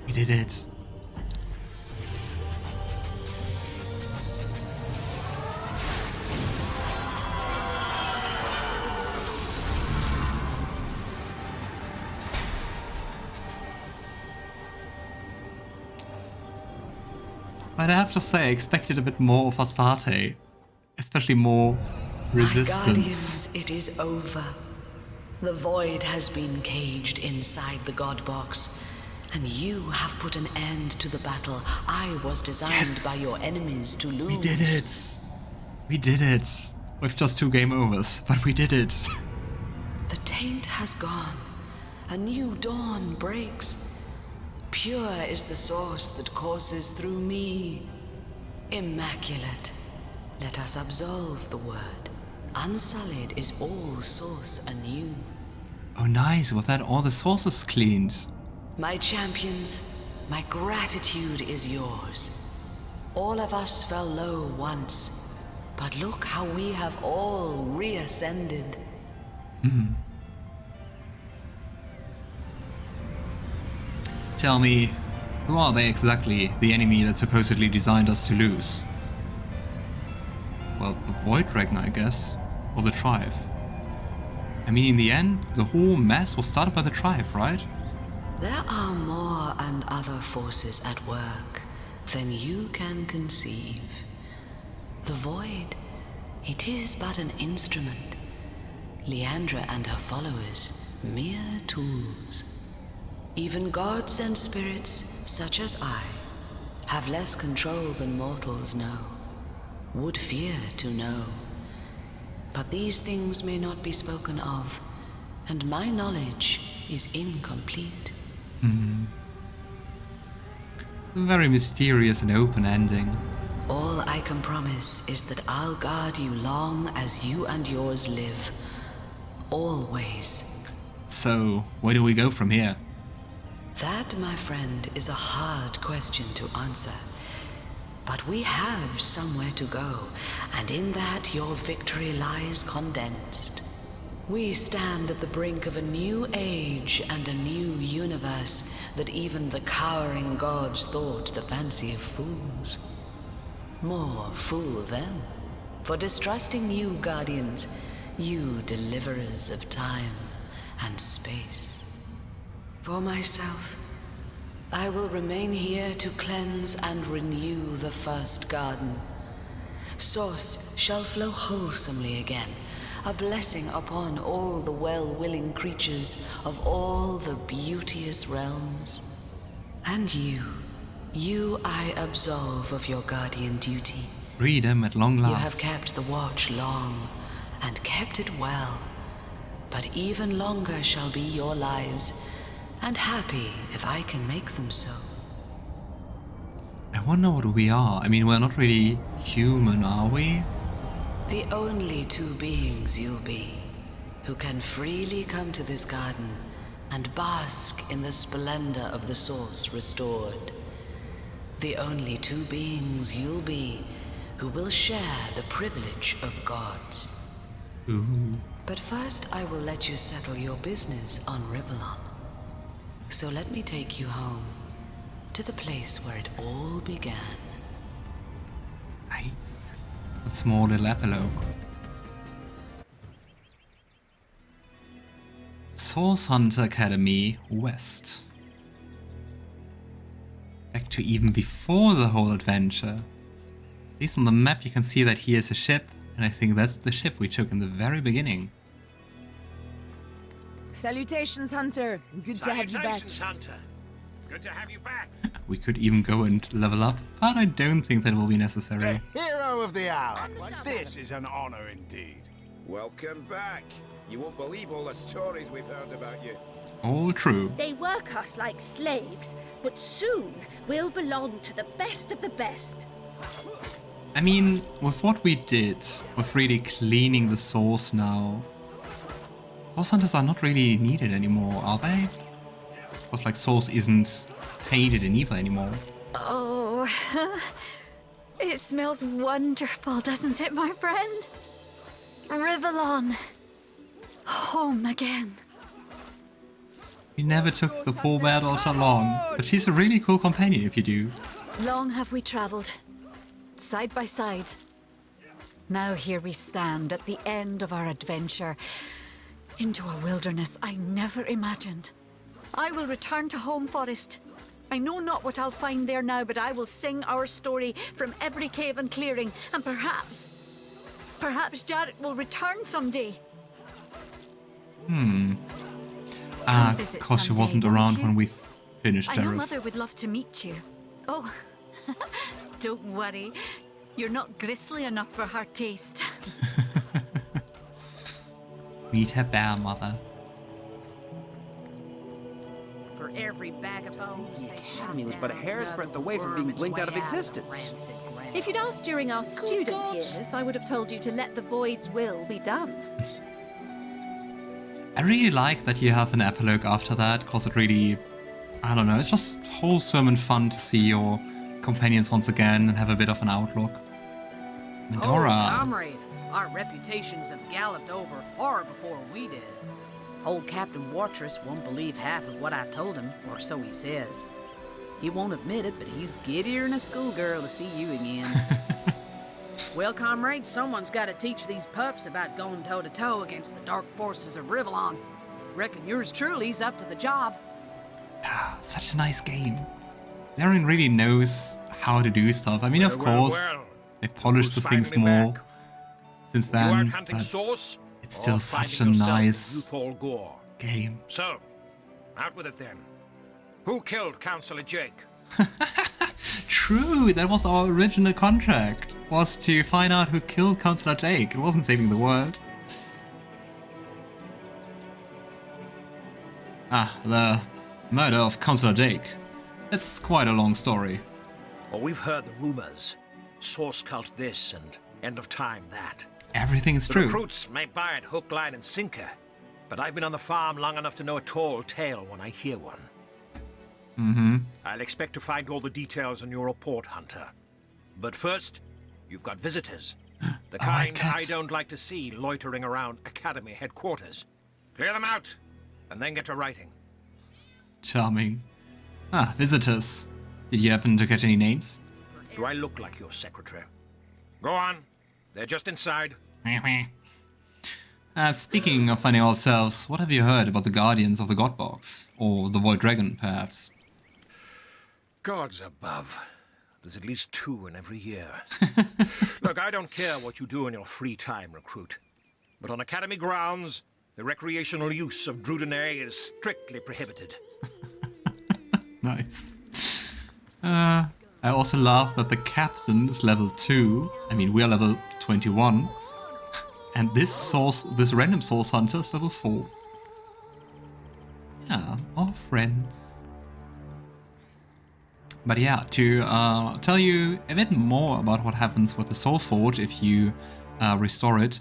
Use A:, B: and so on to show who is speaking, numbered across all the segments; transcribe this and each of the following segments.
A: We did it. But I have to say, I expected a bit more of Astarte. Especially more resistance.
B: My guardians, it is over. The void has been caged inside the God Box, and you have put an end to the battle I was designed by your enemies to lose.
A: We did it! We did it! With just 2 game overs, but we did it!
B: The taint has gone. A new dawn breaks. Pure is the source that courses through me. Immaculate. Let us absolve the word. Unsullied is all source anew.
A: Oh nice, with that all the sources cleaned.
B: My champions, my gratitude is yours. All of us fell low once, but look how we have all reascended.
A: Tell me, who are they exactly, the enemy that supposedly designed us to lose? Well, the Void Dragon, I guess. Or the Tribe. I mean, in the end, the whole mess was started by the Tribe, right?
B: There are more and other forces at work than you can conceive. The Void, it is but an instrument. Leandra and her followers, mere tools. Even gods and spirits, such as I, have less control than mortals know. Would fear to know. But these things may not be spoken of, and my knowledge is incomplete.
A: It's a very mysterious and open ending.
B: All I can promise is that I'll guard you long as you and yours live. Always.
A: So, where do we go from here?
B: That, my friend, is a hard question to answer. But we have somewhere to go, and in that your victory lies condensed. We stand at the brink of a new age and a new universe that even the cowering gods thought the fancy of fools. More fool them, for distrusting you, guardians, you deliverers of time and space. For myself, I will remain here to cleanse and renew the first garden. Source shall flow wholesomely again, a blessing upon all the well-willing creatures of all the beauteous realms. And you I absolve of your guardian duty.
A: Freedom at long last.
B: You have kept the watch long, and kept it well. But even longer shall be your lives, and happy if I can make them so.
A: I wonder what we are. I mean, we're not really human, are we?
B: The only 2 beings you'll be, who can freely come to this garden and bask in the splendor of the source restored. The only 2 beings you'll be, who will share the privilege of gods.
A: Ooh.
B: But first I will let you settle your business on Rivellon. So let me take you home, to the place where it all began.
A: Nice. A small little epilogue. Source Hunter Academy West. Back to even before the whole adventure. At least on the map you can see that here's a ship, and I think that's the ship we took in the very beginning.
C: Salutations, Hunter. Good to have you back.
D: Salutations, Hunter. Good to have you back.
A: We could even go and level up, but I don't think that will be necessary.
E: The hero of the hour. This is an honor indeed.
F: Welcome back. You won't believe all the stories we've heard about you.
A: All true.
G: They work us like slaves, but soon we'll belong to the best of the best.
A: I mean, with what we did, with really cleaning the source now, Source Hunters are not really needed anymore, are they? Because like Source isn't tainted in evil anymore.
H: Oh, it smells wonderful, doesn't it, my friend? Rivellon. Home again.
A: We never took the poor Bairdotr along, but she's a really cool companion if you do.
H: Long have we traveled, side by side. Now here we stand at the end of our adventure, into a wilderness I never imagined. I will return to Home Forest. I know not what I'll find there now, but I will sing our story from every cave and clearing, and perhaps Jarrett will return someday.
A: Of course she wasn't around when we finished
H: I know
A: Dareth.
H: Mother would love to meet you. Oh, don't worry. You're not gristly enough for her taste.
A: Meet her bear mother.
C: For every bag of bones they shot
I: Academy was but a
C: down,
I: hair's
C: another
I: breadth away from being
C: worm its
I: blinked out of
C: way
I: existence.
C: rancid ground.
G: If you'd asked during our student years, I would have told you to let the Void's will be done.
A: I really like that you have an epilogue after that, because it really, I don't know, it's just wholesome and fun to see your companions once again and have a bit of an outlook. Madora.
C: Oh, comrade, our reputations have galloped over far before we did. Old Captain Wartress won't believe half of what I told him, or so he says. He won't admit it, but he's giddier than a schoolgirl to see you again. Well, comrade, someone's got to teach these pups about going toe-to-toe against the dark forces of Rivellon. Reckon yours truly's up to the job.
A: Such a nice game. Darren really knows how to do stuff. I mean, of course, they polished the things more since
D: You out
A: then,
D: hunting
A: but
D: source,
A: it's still
D: or
A: such a
D: finding yourself in
A: nice
D: youthful gore?
A: game.
D: So, out with it then. Who killed Councillor Jake?
A: True, that was our original contract, was to find out who killed Councillor Jake. It wasn't saving the world. The murder of Councillor Jake. It's quite a long story.
D: Well, we've heard the rumors. Source cult this and end of time that.
A: Everything is
D: The
A: true.
D: recruits may buy it hook, line, and sinker, but I've been on the farm long enough to know a tall tale when I hear one. I'll expect to find all the details in your report, Hunter. But first, you've got visitors. The
A: Alright,
D: kind I
A: Cat.
D: don't like to see loitering around Academy headquarters. Clear them out, and then get to writing.
A: Charming. Visitors. Did you happen to catch any names?
D: Do I look like your secretary? Go on. They're just inside.
A: Speaking of finding ourselves, what have you heard about the Guardians of the Godbox? Or the Void Dragon, perhaps?
D: Gods above. There's at least 2 in every year. Look, I don't care what you do in your free time, recruit. But on Academy grounds, the recreational use of Drudenay is strictly prohibited.
A: Nice. I also love that the captain is level 2. I mean, we're level 21. And this random source hunter is level 4. Yeah, all friends. But yeah, to tell you a bit more about what happens with the Soul Forge if you restore it,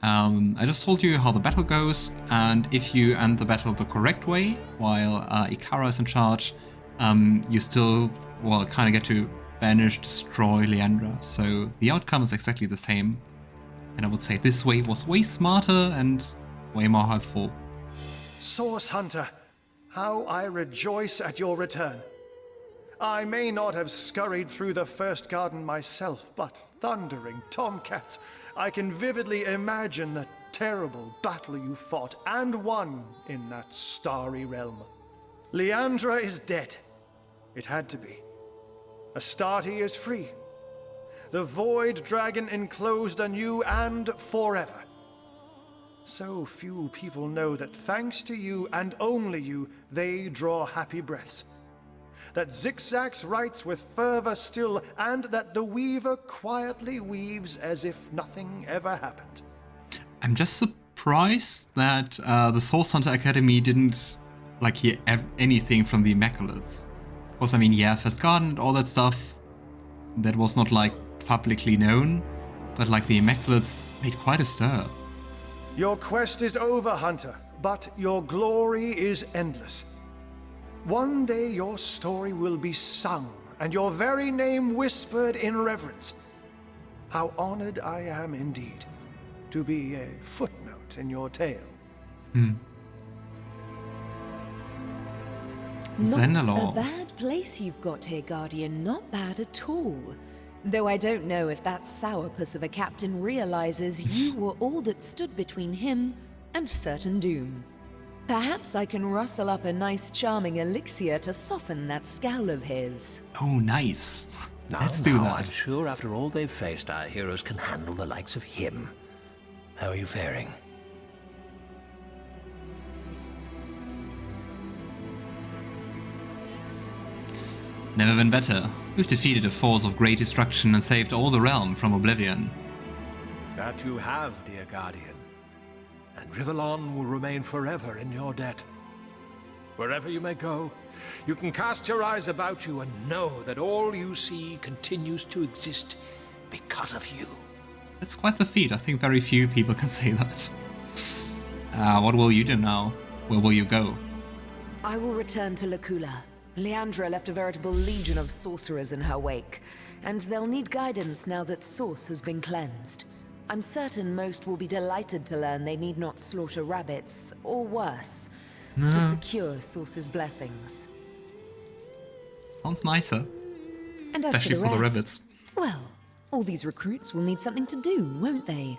A: I just told you how the battle goes, and if you end the battle the correct way, while Ikara is in charge, you still, well, kind of get to banish, destroy Leandra. So the outcome is exactly the same. And I would say this way was way smarter and way more helpful.
J: Source Hunter, how I rejoice at your return. I may not have scurried through the first garden myself, but thundering tomcats, I can vividly imagine the terrible battle you fought and won in that starry realm. Leandra is dead. It had to be. Astarte is free. The Void Dragon enclosed anew and forever. So few people know that thanks to you and only you, they draw happy breaths. That Zigzags writes with fervor still, and that the Weaver quietly weaves as if nothing ever happened.
A: I'm just surprised that the Source Hunter Academy didn't hear anything from the Immaculates. Of course, I mean, yeah, First Garden and all that stuff, that was not publicly known, but the Immaculates made quite a stir.
J: Your quest is over, Hunter, but your glory is endless. One day your story will be sung, and your very name whispered in reverence. How honored I am indeed to be a footnote in your tale.
I: Not
A: Zendalor.
I: a bad place you've got here, Guardian. Not bad at all. Though I don't know if that sourpuss of a captain realizes you were all that stood between him and certain doom. Perhaps I can rustle up a nice charming elixir to soften that scowl of his.
A: Oh, nice.
D: Now,
A: Let's do that.
D: I'm sure after all they've faced, our heroes can handle the likes of him. How are you faring?
A: Never been better. We've defeated a force of great destruction and saved all the realm from oblivion.
D: That you have, dear Guardian. And Rivellon will remain forever in your debt. Wherever you may go, you can cast your eyes about you and know that all you see continues to exist because of you.
A: That's quite the feat. I think very few people can say that. What will you do now? Where will you go?
I: I will return to Lacula. Leandra left a veritable legion of sorcerers in her wake, and they'll need guidance now that Source has been cleansed. I'm certain most will be delighted to learn they need not slaughter rabbits, or worse, to secure Source's blessings.
A: Sounds nicer.
I: And as
A: Especially
I: for the
A: for the
I: rest,
A: rabbits.
I: well, all these recruits will need something to do, won't they?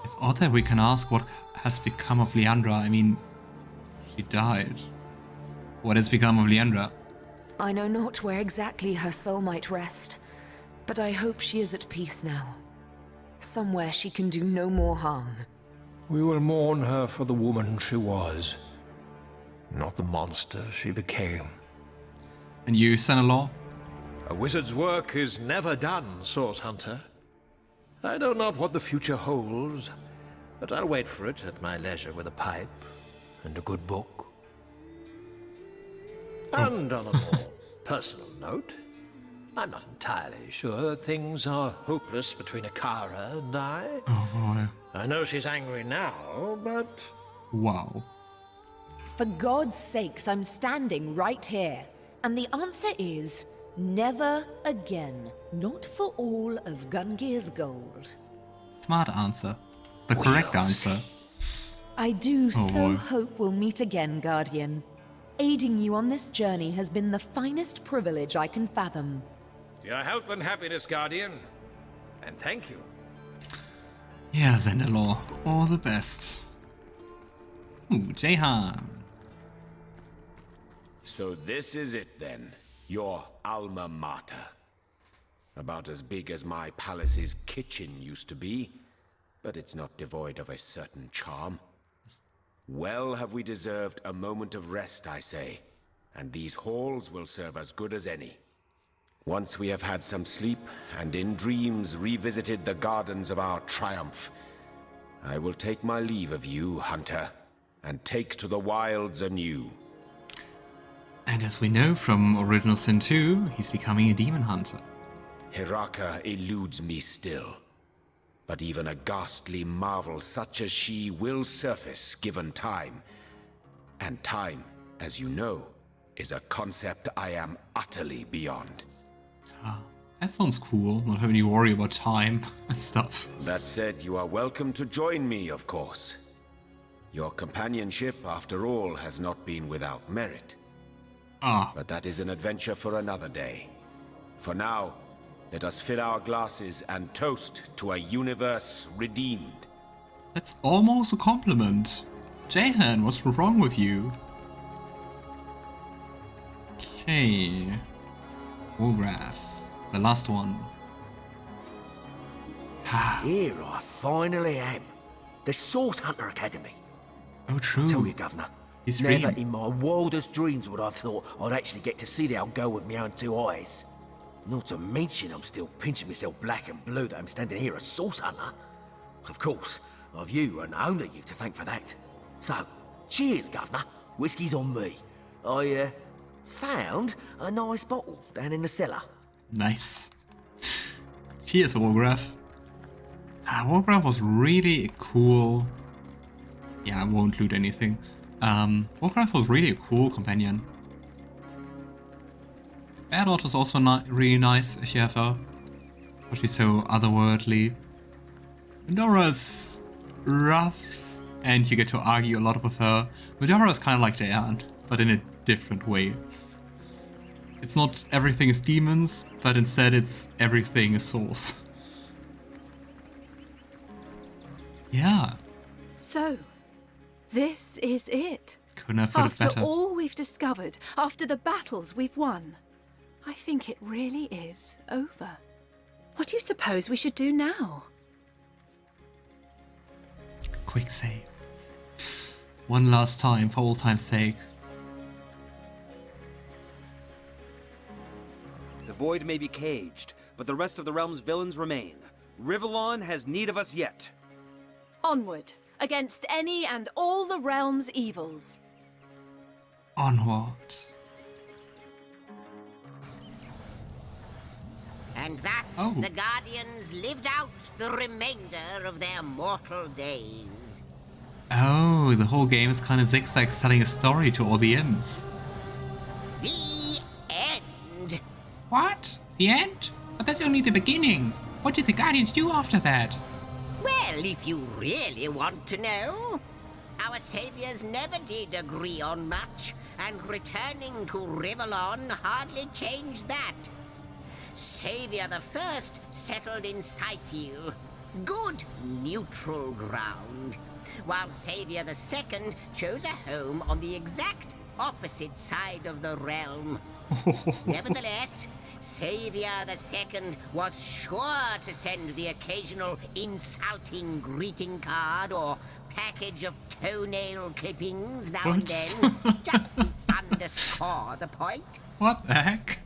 A: It's odd that we can ask what has become of Leandra. I mean, she died. What has become of Leandra?
I: I know not where exactly her soul might rest, but I hope she is at peace now. Somewhere she can do no more harm.
D: We will mourn her for the woman she was, not the monster she became.
A: And you, son-in-law?
D: A wizard's work is never done, Source Hunter. I know not what the future holds, but I'll wait for it at my leisure with a pipe and a good book. And on a more personal note, I'm not entirely sure things are hopeless between Akara and I.
A: Oh boy.
D: I know she's angry now, but...
A: Wow.
I: For God's sakes, I'm standing right here. And the answer is, never again. Not for all of Gungear's gold.
A: Smart answer. The correct answer.
I: I do so
A: boy.
I: hope we'll meet again, Guardian. Aiding you on this journey has been the finest privilege I can fathom.
D: Your health and happiness, Guardian. And thank you.
A: Yeah, Zendalor. All the best. Ooh, Jahan.
F: So this is it then, your alma mater. About as big as my palace's kitchen used to be, but it's not devoid of a certain charm. Well have we deserved a moment of rest, I say, and these halls will serve as good as any. Once we have had some sleep, and in dreams revisited the gardens of our triumph, I will take my leave of you, Hunter, and take to the wilds anew.
A: And as we know from Original Sin 2, he's becoming a demon hunter.
F: Hiraka eludes me still, but even a ghastly marvel such as she will surface given time. And time, as you know, is a concept I am utterly beyond.
A: That sounds cool, not having to worry about time and stuff.
F: That said, you are welcome to join me, of course. Your companionship, after all, has not been without merit. But that is an adventure for another day. For now, let us fill our glasses and toast to a universe redeemed.
A: That's almost a compliment. Jahan, what's wrong with you? Okay. Wolgraff. The last one.
K: Here I finally am. The Source Hunter Academy.
A: Oh, true.
K: I tell you, Governor,
A: His
K: never
A: dream.
K: in my wildest dreams would I have thought I'd actually get to see the old girl with my own two eyes. Not to mention I'm still pinching myself black and blue that I'm standing here a Source Hunter. Of course, I've you and only you to thank for that. So, cheers, Governor. Whiskey's on me. I, found a nice bottle down in the cellar.
A: Nice. Cheers, Wolgraff. Wolgraff was really cool. Yeah, I won't loot anything. Wolgraff was really a cool companion. Bairdotr is also really nice if you have her. But she's so otherworldly. Madora's rough and you get to argue a lot with her. Madora is kind of like Jahan, but in a different way. It's not everything is demons, but instead it's everything is Source. Yeah.
L: So, this is it.
A: Couldn't have put it better.
L: After all we've discovered, after the battles we've won, I think it really is over. What do you suppose we should do now?
A: Quick save. One last time, for old time's sake.
M: The Void may be caged, but the rest of the realm's villains remain. Rivellon has need of us yet.
L: Onward, against any and all the realm's evils.
A: Onward.
N: And thus the Guardians lived out the remainder of their mortal days.
A: Oh, the whole game is kind of zigzags telling a story to all the imps.
N: The end.
A: What? The end? But that's only the beginning. What did the Guardians do after that?
N: Well, if you really want to know, our saviors never did agree on much, and returning to Rivellon hardly changed that. Savior the First settled in Cyseal, good neutral ground, while Savior the Second chose a home on the exact opposite side of the realm. Nevertheless, Savior the Second was sure to send the occasional insulting greeting card or package of toenail clippings now and then, just to underscore the point.
A: What the heck?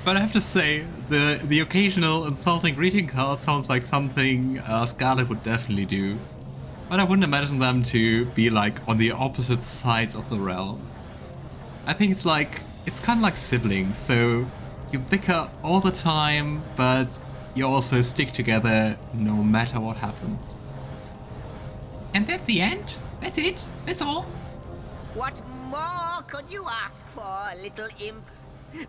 A: But I have to say, the occasional insulting greeting card sounds like something Scarlett would definitely do. But I wouldn't imagine them to be like on the opposite sides of the realm. I think it's kind of like siblings, so you bicker all the time, but you also stick together no matter what happens. And that's the end? That's it? That's all?
N: What more could you ask for, little imp?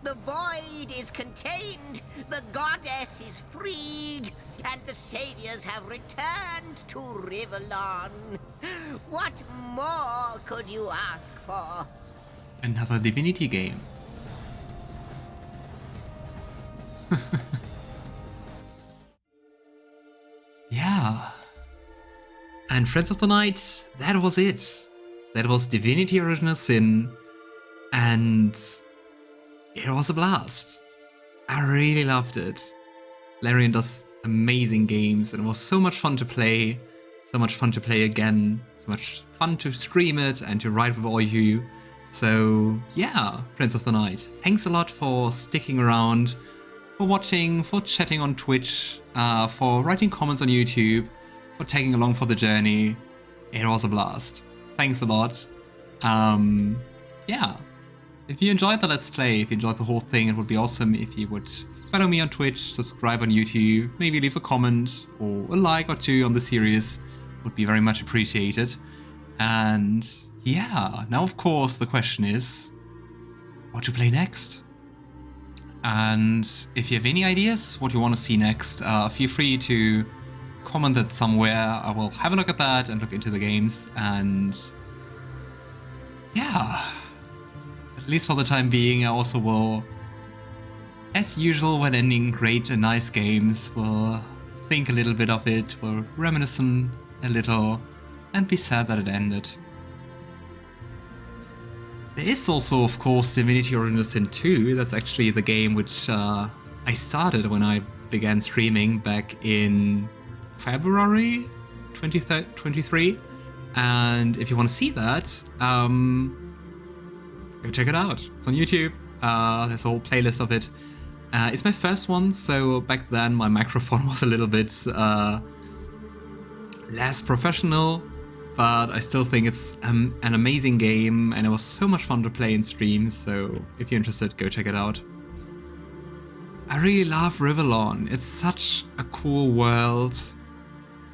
N: The void is contained, the goddess is freed, and the saviors have returned to Rivellon. What more could you ask for?
A: Another Divinity game. Yeah. And Friends of the Night, that was it. That was Divinity Original Sin, and it was a blast. I really loved it. Larian does amazing games, and it was so much fun to play, so much fun to play again, so much fun to stream it and to write with all you. So yeah, Friends of the Night, thanks a lot for sticking around, for watching, for chatting on Twitch, for writing comments on YouTube, for tagging along for the journey. It was a blast. Thanks a lot. Yeah. If you enjoyed the Let's Play, if you enjoyed the whole thing, it would be awesome if you would follow me on Twitch, subscribe on YouTube, maybe leave a comment or a like or two on the series. Would be very much appreciated. And yeah, now of course the question is, what to play next? And if you have any ideas what you want to see next, feel free to comment that somewhere. I will have a look at that and look into the games. And yeah, at least for the time being, I also will, as usual when ending great and nice games, will think a little bit of it, will reminiscence a little, and be sad that it ended. There is also, of course, Divinity Original Sin 2. That's actually the game which I started when I began streaming back in February 2023. And if you want to see that, go check it out. It's on YouTube. There's a whole playlist of it. It's my first one, so back then my microphone was a little bit less professional, but I still think it's an amazing game, and it was so much fun to play in streams, so if you're interested, go check it out. I really love Rivellon. It's such a cool world,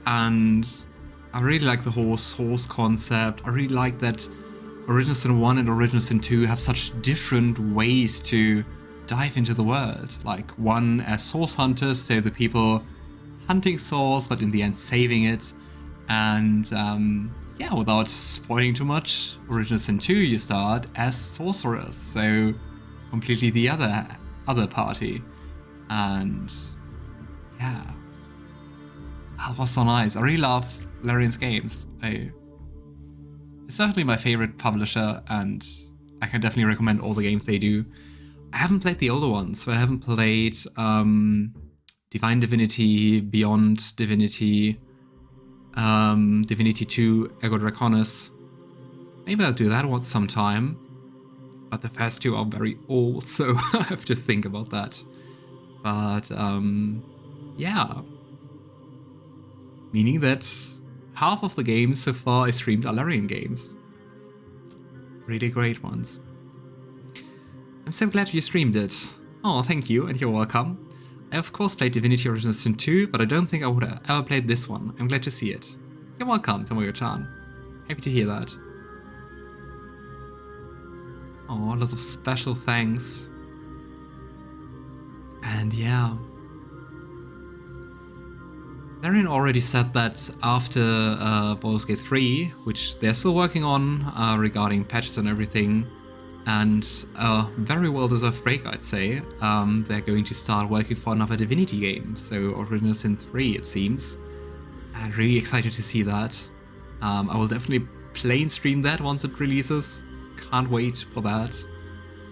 A: and I really like the whole Source concept. I really like that Original Sin 1 and Original Sin 2 have such different ways to dive into the world. Like, one as Source hunters, so the people hunting Souls, but in the end saving it. And yeah, without spoiling too much, Original Sin 2 you start as Sorceress, so completely the other party. And yeah, that was so nice. I really love Larian's games. It's definitely my favorite publisher, and I can definitely recommend all the games they do. I haven't played the older ones, so I haven't played Divine Divinity, Beyond Divinity, Divinity 2, Ego Draconis. Maybe I'll do that one sometime, but the first two are very old, so I have to think about that. But yeah, meaning that half of the games so far I streamed are Larian games. Really great ones. I'm so glad you streamed it. Oh, thank you, and you're welcome. I of course played Divinity Original Sin 2, but I don't think I would have ever played this one. I'm glad to see it. You're welcome, Tomoyo-chan. Happy to hear that. Oh, lots of special thanks. And yeah. Larian already said that after Baldur's Gate 3, which they're still working on regarding patches and everything, and a very well-deserved break, I'd say, they're going to start working for another Divinity game, so Original Sin 3, it seems. I'm really excited to see that. I will definitely play and stream that once it releases. Can't wait for that.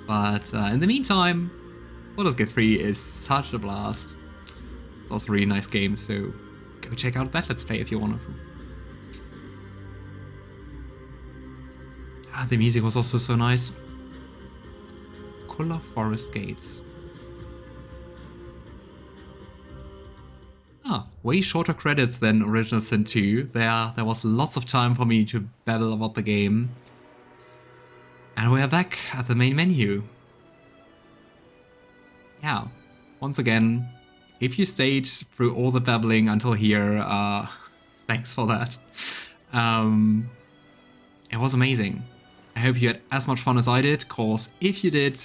A: But in the meantime, Baldur's Gate 3 is such a blast. It's also a really nice game, so go check out that Let's Play if you want to. The music was also so nice. Color Forest Gates. Way shorter credits than Original Sin 2. There was lots of time for me to babble about the game. And we are back at the main menu. Yeah, once again, if you stayed through all the babbling until here, thanks for that. It was amazing. I hope you had as much fun as I did, cause if you did,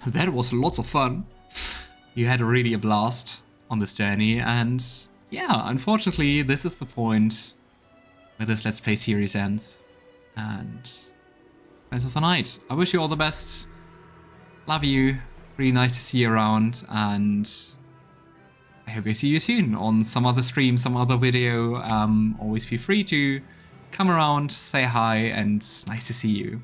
A: that was lots of fun. You had really a blast on this journey, and yeah, unfortunately, this is the point where this Let's Play series ends. And rest of the night. I wish you all the best. Love you. Really nice to see you around, and I hope I see you soon on some other stream, some other video. Always feel free to come around, say hi, and nice to see you.